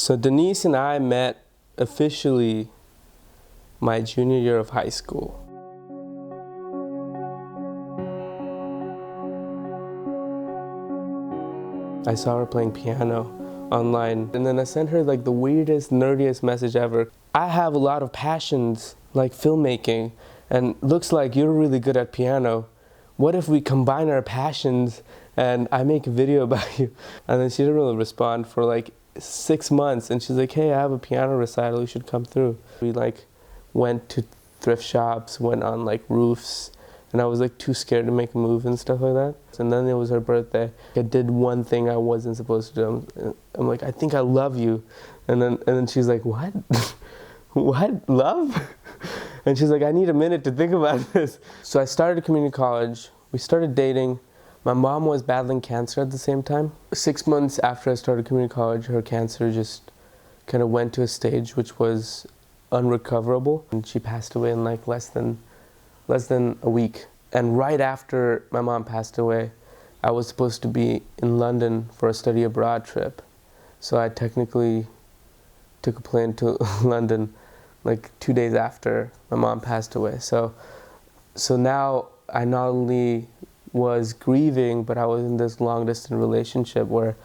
So Denise and I met officially my junior year of high school. I saw her playing piano online, and then I sent her like the weirdest, nerdiest message ever. I have a lot of passions like filmmaking, and looks like you're really good at piano. What if we combine our passions and I make a video about you? And then she didn't really respond for like 6 months, and she's like, hey, I have a piano recital, you should come through. We like went to thrift shops, went on like roofs, and I was like too scared to make a move and stuff like that. And then it was her birthday. I did one thing I wasn't supposed to do. I'm like, I think I love you. And then she's like, what? What? Love? And she's like, I need a minute to think about this. So I started community college. We started dating. My mom was battling cancer at the same time. 6 months after I started community college, her cancer just kind of went to a stage which was unrecoverable. And she passed away in like less than a week. And right after my mom passed away, I was supposed to be in London for a study abroad trip. So I technically took a plane to London like 2 days after my mom passed away. So now I not only was grieving, but I was in this long distance relationship where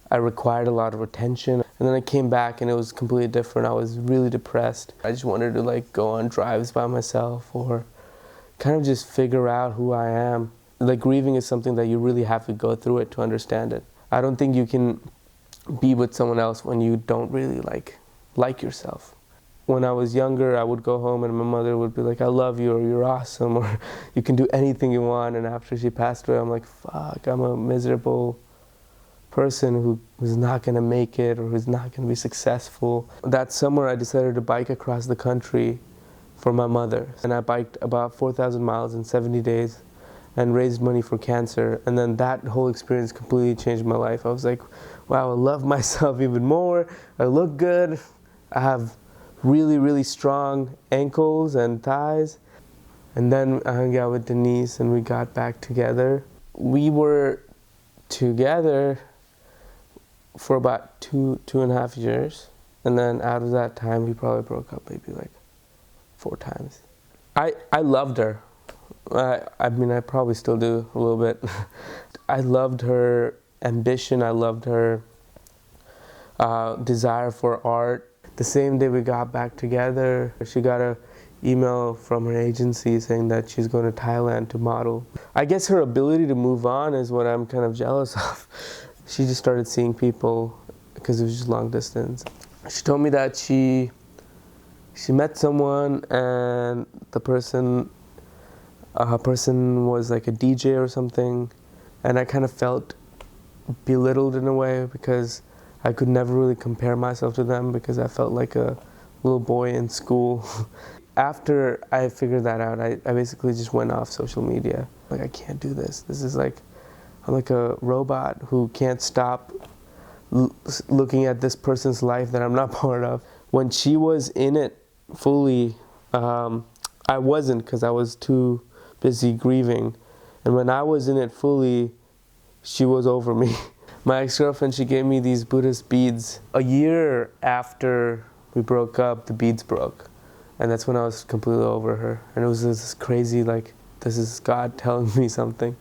I required a lot of attention. And then I came back and it was completely different. I was really depressed. I just wanted to like go on drives by myself or kind of just figure out who I am. Like grieving is something that you really have to go through it to understand it. I don't think you can be with someone else when you don't really like yourself. When I was younger, I would go home and my mother would be like, I love you, or you're awesome, or you can do anything you want. And after she passed away, I'm like, fuck, I'm a miserable person who's not gonna make it or who's not gonna be successful. That summer, I decided to bike across the country for my mother. And I biked about 4,000 miles in 70 days and raised money for cancer. And then that whole experience completely changed my life. I was like, wow, I love myself even more. I look good. I have really, really strong ankles and thighs. And then I hung out with Denise and we got back together. We were together for about two and a half years. And then out of that time, we probably broke up maybe like 4 times. I loved her. I mean, I probably still do a little bit. I loved her ambition. I loved her desire for art. The same day we got back together, she got an email from her agency saying that she's going to Thailand to model. I guess her ability to move on is what I'm kind of jealous of. She just started seeing people because it was just long distance. She told me that she met someone and the person was like a DJ or something, and I kind of felt belittled in a way because I could never really compare myself to them because I felt like a little boy in school. After I figured that out, I basically just went off social media. Like, I can't do this. This is like, I'm like a robot who can't stop looking at this person's life that I'm not part of. When she was in it fully, I wasn't because I was too busy grieving. And when I was in it fully, she was over me. My ex-girlfriend, she gave me these Buddhist beads. A year after we broke up, the beads broke. And that's when I was completely over her. And it was this crazy, like, this is God telling me something.